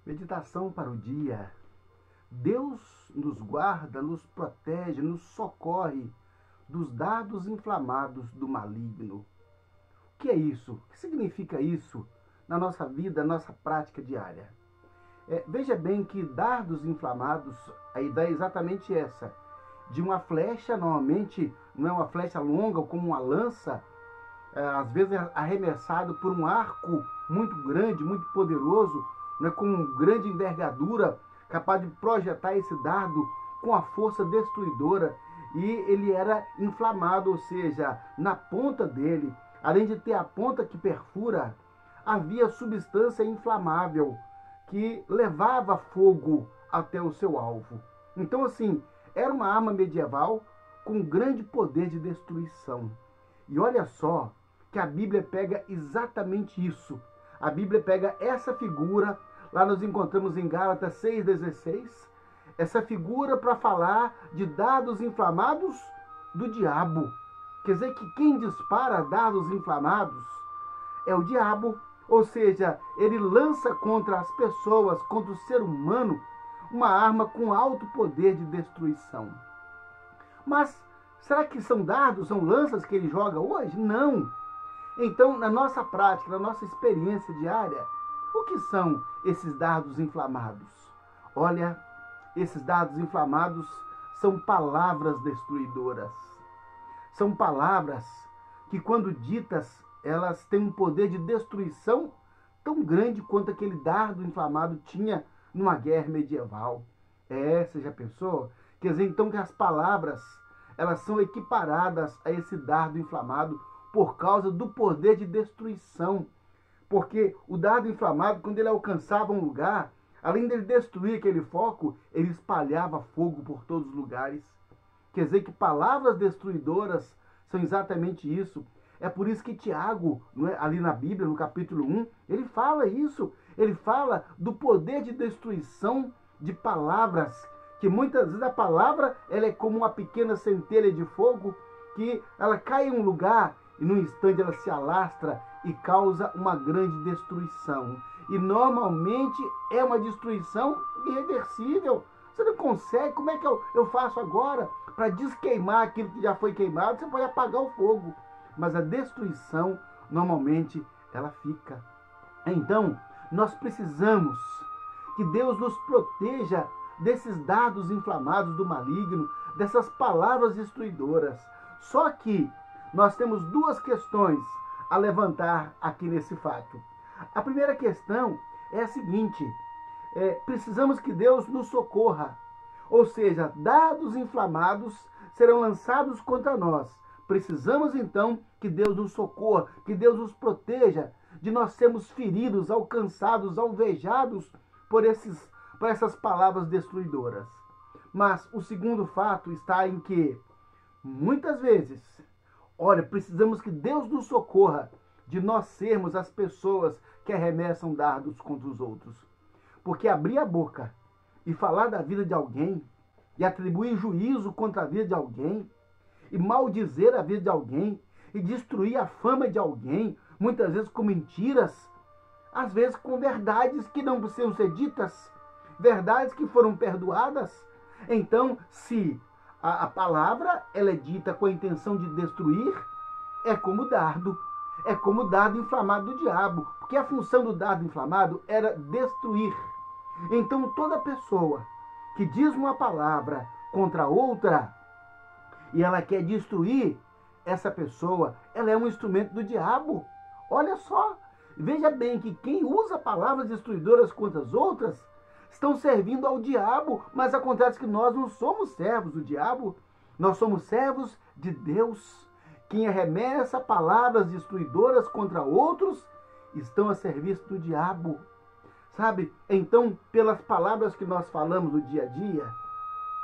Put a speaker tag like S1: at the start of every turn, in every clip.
S1: Meditação para o dia. Deus nos guarda, nos protege, nos socorre dos dardos inflamados do maligno. O que é isso? O que significa isso na nossa vida, na nossa prática diária? Veja bem que dardos inflamados, a ideia é exatamente essa. De uma flecha, normalmente não é uma flecha longa como uma lança, às vezes é arremessado por um arco muito grande, muito poderoso, né, com grande envergadura, capaz de projetar esse dardo com a força destruidora. E ele era inflamado, ou seja, na ponta dele, além de ter a ponta que perfura, havia substância inflamável que levava fogo até o seu alvo. Então, assim, era uma arma medieval com grande poder de destruição. E olha só que a Bíblia pega exatamente isso. A Bíblia pega essa figura, lá nós encontramos em Gálatas 6,16, essa figura para falar de dardos inflamados do diabo. Quer dizer que quem dispara dardos inflamados é o diabo, ou seja, ele lança contra as pessoas, contra o ser humano, uma arma com alto poder de destruição. Mas será que são dardos, são lanças que ele joga hoje? Não. Então, na nossa prática, na nossa experiência diária, o que são esses dardos inflamados? Olha, esses dardos inflamados são palavras destruidoras. São palavras que, quando ditas, elas têm um poder de destruição tão grande quanto aquele dardo inflamado tinha numa guerra medieval. Você já pensou? Quer dizer, então, que as palavras, elas são equiparadas a esse dardo inflamado por causa do poder de destruição. Porque o dardo inflamado, quando ele alcançava um lugar, além de ele destruir aquele foco, ele espalhava fogo por todos os lugares. Quer dizer que palavras destruidoras são exatamente isso. É por isso que Tiago, ali na Bíblia, no capítulo 1, ele fala isso. Ele fala do poder de destruição de palavras, que muitas vezes a palavra ela é como uma pequena centelha de fogo, que ela cai em um lugar e num instante ela se alastra e causa uma grande destruição. E normalmente é uma destruição irreversível. Você não consegue, como é que eu faço agora para desqueimar aquilo que já foi queimado? Você pode apagar o fogo, mas a destruição normalmente ela fica. Então, nós precisamos que Deus nos proteja desses dardos inflamados do maligno, dessas palavras destruidoras. Só que nós temos duas questões a levantar aqui nesse fato. A primeira questão é a seguinte: precisamos que Deus nos socorra. Ou seja, dardos inflamados serão lançados contra nós. Precisamos então que Deus nos socorra, que Deus nos proteja de nós sermos feridos, alcançados, alvejados por essas palavras destruidoras. Mas o segundo fato está em que, muitas vezes, precisamos que Deus nos socorra de nós sermos as pessoas que arremessam dardos contra os outros. Porque abrir a boca e falar da vida de alguém, e atribuir juízo contra a vida de alguém, e maldizer a vida de alguém, e destruir a fama de alguém, muitas vezes com mentiras, às vezes com verdades que não precisam ser ditas, verdades que foram perdoadas. Então, se a palavra ela é dita com a intenção de destruir, é como o dardo inflamado do diabo, porque a função do dardo inflamado era destruir. Então, toda pessoa que diz uma palavra contra outra e ela quer destruir essa pessoa, ela é um instrumento do diabo. Olha só, veja bem que quem usa palavras destruidoras contra as outras estão servindo ao diabo, mas acontece que nós não somos servos do diabo, nós somos servos de Deus. Quem arremessa palavras destruidoras contra outros estão a serviço do diabo. Sabe? Então, pelas palavras que nós falamos no dia a dia,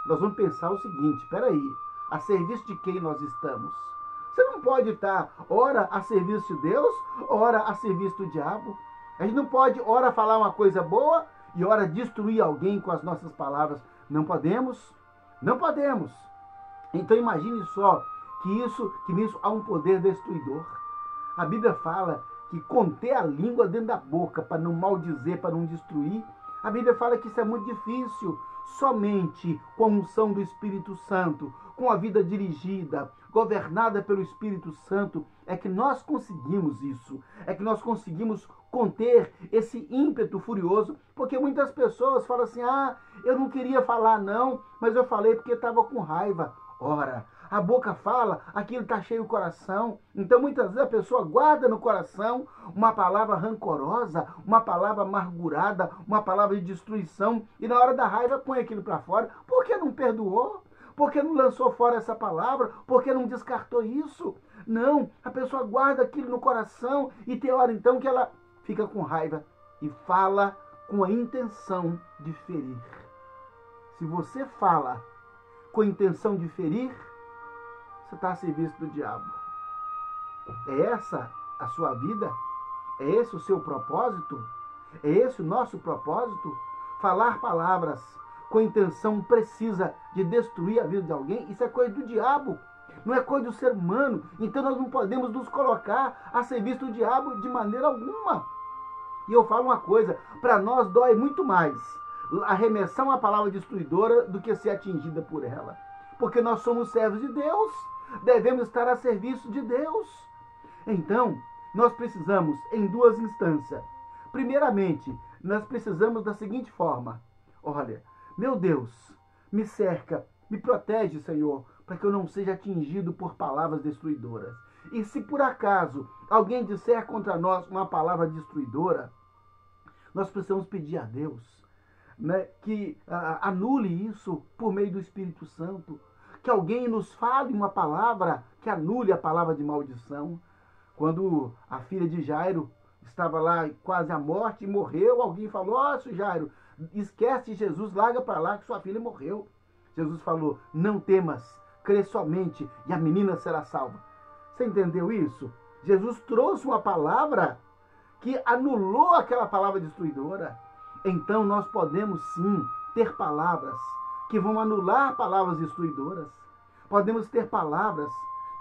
S1: nós vamos pensar o seguinte: espera aí, a serviço de quem nós estamos? Você não pode estar, ora, a serviço de Deus, ora, a serviço do diabo. A gente não pode, ora, falar uma coisa boa e, ora, destruir alguém com as nossas palavras. Não podemos. Não podemos. Então, imagine só que nisso há um poder destruidor. A Bíblia fala que conter a língua dentro da boca para não maldizer, para não destruir. A Bíblia fala que isso é muito difícil. Somente com a unção do Espírito Santo, com a vida dirigida, governada pelo Espírito Santo, é que nós conseguimos isso. É que nós conseguimos conter esse ímpeto furioso, porque muitas pessoas falam assim: ah, eu não queria falar não, mas eu falei porque estava com raiva. Ora, a boca fala, aquilo está cheio o coração. Então muitas vezes a pessoa guarda no coração uma palavra rancorosa, uma palavra amargurada, uma palavra de destruição, e na hora da raiva põe aquilo para fora. Por que não perdoou? Por que não lançou fora essa palavra? Por que não descartou isso? Não, a pessoa guarda aquilo no coração e tem hora então que ela fica com raiva e fala com a intenção de ferir. Se você fala com a intenção de ferir, você está a serviço do diabo. É essa a sua vida? É esse o seu propósito? É esse o nosso propósito? Falar palavras com a intenção precisa de destruir a vida de alguém? Isso é coisa do diabo, não é coisa do ser humano. Então nós não podemos nos colocar a serviço do diabo de maneira alguma. E eu falo uma coisa, para nós dói muito mais arremessar uma palavra destruidora do que ser atingida por ela. Porque nós somos servos de Deus, devemos estar a serviço de Deus. Então, nós precisamos em duas instâncias. Primeiramente, nós precisamos da seguinte forma: olha, meu Deus, me cerca, me protege, Senhor, para que eu não seja atingido por palavras destruidoras. E se por acaso alguém disser contra nós uma palavra destruidora, nós precisamos pedir a Deus, né, que anule isso por meio do Espírito Santo. Que alguém nos fale uma palavra que anule a palavra de maldição. Quando a filha de Jairo estava lá quase à morte e morreu, alguém falou: ó, Jairo, esquece de Jesus, larga para lá que sua filha morreu. Jesus falou: não temas, crê somente e a menina será salva. Você entendeu isso? Jesus trouxe uma palavra que anulou aquela palavra destruidora. Então nós podemos sim ter palavras que vão anular palavras destruidoras. Podemos ter palavras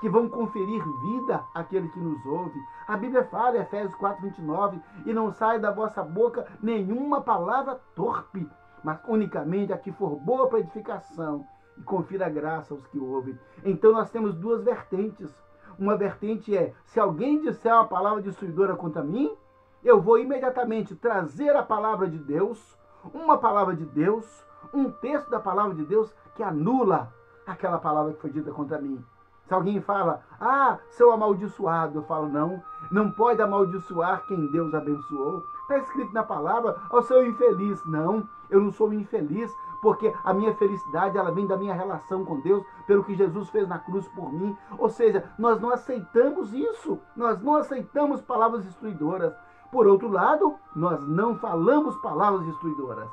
S1: que vão conferir vida àquele que nos ouve. A Bíblia fala, Efésios 4:29, e não sai da vossa boca nenhuma palavra torpe, mas unicamente a que for boa para edificação e confira graça aos que ouvem. Então nós temos duas vertentes. Uma vertente é: se alguém disser uma palavra destruidora contra mim, eu vou imediatamente trazer a palavra de Deus, uma palavra de Deus, um texto da palavra de Deus que anula aquela palavra que foi dita contra mim. Se alguém fala: ah, seu amaldiçoado, eu falo: não, não pode amaldiçoar quem Deus abençoou. Está escrito na palavra: ó, seu infeliz. Não, eu não sou infeliz, porque a minha felicidade ela vem da minha relação com Deus, pelo que Jesus fez na cruz por mim. Ou seja, nós não aceitamos isso, nós não aceitamos palavras destruidoras. Por outro lado, nós não falamos palavras destruidoras.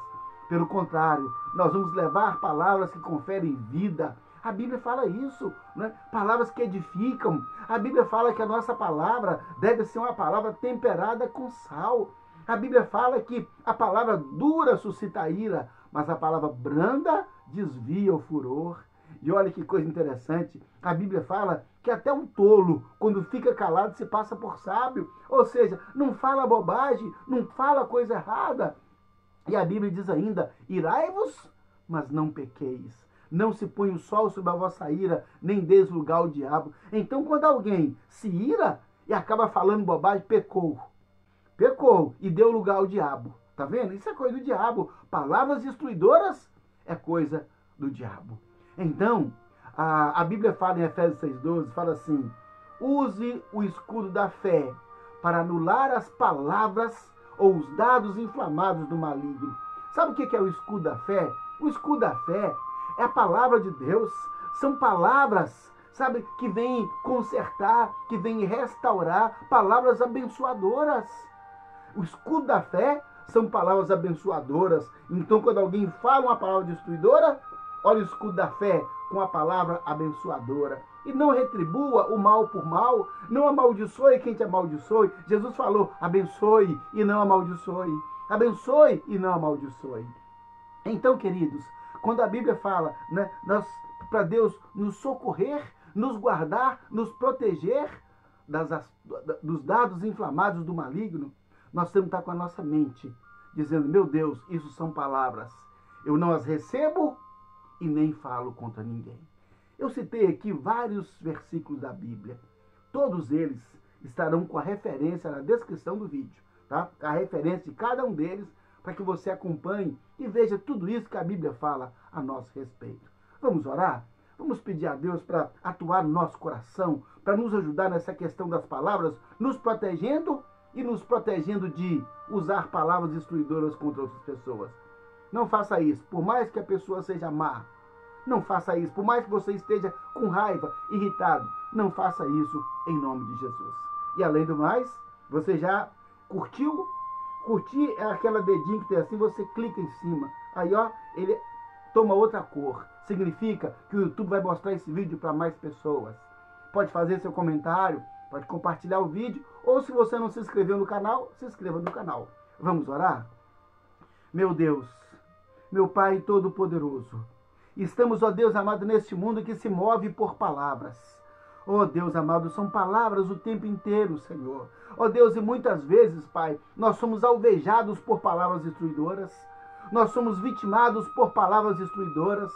S1: Pelo contrário, nós vamos levar palavras que conferem vida. A Bíblia fala isso, né? Palavras que edificam. A Bíblia fala que a nossa palavra deve ser uma palavra temperada com sal. A Bíblia fala que a palavra dura suscita ira, mas a palavra branda desvia o furor. E olha que coisa interessante, a Bíblia fala que até um tolo, quando fica calado, se passa por sábio. Ou seja, não fala bobagem, não fala coisa errada. E a Bíblia diz ainda: irai-vos, mas não pequeis. Não se põe o sol sobre a vossa ira, nem deis lugar ao diabo. Então, quando alguém se ira e acaba falando bobagem, pecou. Pecou e deu lugar ao diabo. Tá vendo? Isso é coisa do diabo. Palavras destruidoras é coisa do diabo. Então, a Bíblia fala em Efésios 6,12, fala assim: use o escudo da fé para anular as palavras ou os dados inflamados do maligno. Sabe o que é o escudo da fé? O escudo da fé é a palavra de Deus. São palavras, sabe, que vêm consertar, que vêm restaurar, palavras abençoadoras. O escudo da fé são palavras abençoadoras. Então, quando alguém fala uma palavra destruidora, olha o escudo da fé com a palavra abençoadora. E não retribua o mal por mal, não amaldiçoe quem te amaldiçoe. Jesus falou: abençoe e não amaldiçoe. Abençoe e não amaldiçoe. Então, queridos, quando a Bíblia fala, né, para Deus nos socorrer, nos guardar, nos proteger dos dados inflamados do maligno, nós temos que estar com a nossa mente dizendo: meu Deus, isso são palavras, eu não as recebo e nem falo contra ninguém. Eu citei aqui vários versículos da Bíblia. Todos eles estarão com a referência na descrição do vídeo, tá? A referência de cada um deles, para que você acompanhe e veja tudo isso que a Bíblia fala a nosso respeito. Vamos orar? Vamos pedir a Deus para atuar no nosso coração, para nos ajudar nessa questão das palavras, nos protegendo e nos protegendo de usar palavras destruidoras contra outras pessoas. Não faça isso, por mais que a pessoa seja má. Não faça isso, por mais que você esteja com raiva, irritado. Não faça isso em nome de Jesus. E além do mais, você já curtiu? Curtir é aquela dedinha que tem assim, você clica em cima. Aí, ó, ele toma outra cor. Significa que o YouTube vai mostrar esse vídeo para mais pessoas. Pode fazer seu comentário, pode compartilhar o vídeo, ou se você não se inscreveu no canal, se inscreva no canal. Vamos orar? Meu Deus, meu Pai Todo-Poderoso, estamos, ó Deus amado, neste mundo que se move por palavras. Ó Deus amado, são palavras o tempo inteiro, Senhor. Ó Deus, e muitas vezes, Pai, nós somos alvejados por palavras destruidoras. Nós somos vitimados por palavras destruidoras.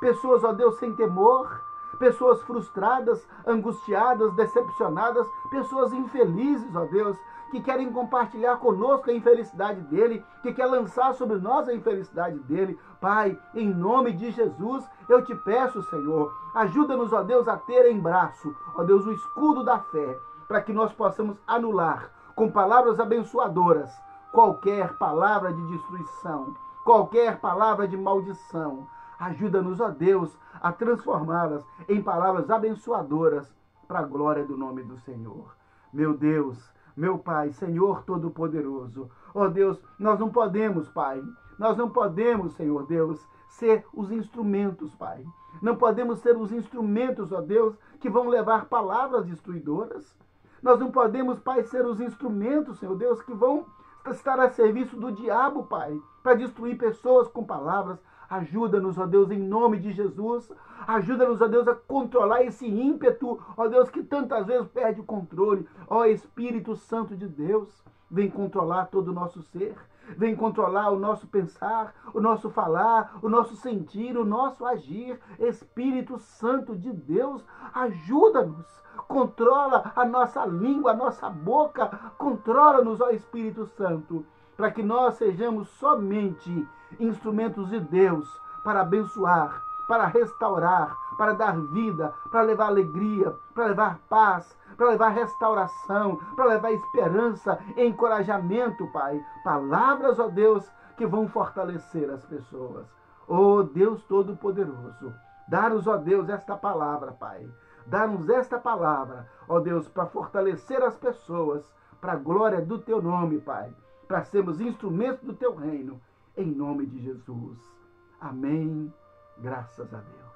S1: Pessoas, ó Deus, sem temor. Pessoas frustradas, angustiadas, decepcionadas. Pessoas infelizes, ó Deus, que querem compartilhar conosco a infelicidade dele, que quer lançar sobre nós a infelicidade dele. Pai, em nome de Jesus, eu te peço, Senhor, ajuda-nos, ó Deus, a ter em braço, ó Deus, o escudo da fé, para que nós possamos anular com palavras abençoadoras qualquer palavra de destruição, qualquer palavra de maldição. Ajuda-nos, ó Deus, a transformá-las em palavras abençoadoras para a glória do nome do Senhor. Meu Deus, meu Pai, Senhor Todo-Poderoso, ó Deus, nós não podemos, Pai, nós não podemos, Senhor Deus, ser os instrumentos, Pai. Não podemos ser os instrumentos, ó Deus, que vão levar palavras destruidoras. Nós não podemos, Pai, ser os instrumentos, Senhor Deus, que vão estar a serviço do diabo, Pai, para destruir pessoas com palavras. Ajuda-nos, ó Deus, em nome de Jesus. Ajuda-nos, ó Deus, a controlar esse ímpeto, ó Deus, que tantas vezes perde o controle. Ó Espírito Santo de Deus, vem controlar todo o nosso ser. Vem controlar o nosso pensar, o nosso falar, o nosso sentir, o nosso agir. Espírito Santo de Deus, ajuda-nos. Controla a nossa língua, a nossa boca. Controla-nos, ó Espírito Santo, para que nós sejamos somente instrumentos de Deus para abençoar, para restaurar, para dar vida, para levar alegria, para levar paz, para levar restauração, para levar esperança, encorajamento, Pai. Palavras, ó Deus, que vão fortalecer as pessoas. Ó Deus Todo-Poderoso, dá-nos, ó Deus, esta palavra, Pai. Dá-nos esta palavra, ó Deus, para fortalecer as pessoas, para a glória do Teu nome, Pai. Para sermos instrumentos do Teu reino, em nome de Jesus. Amém. Graças a Deus.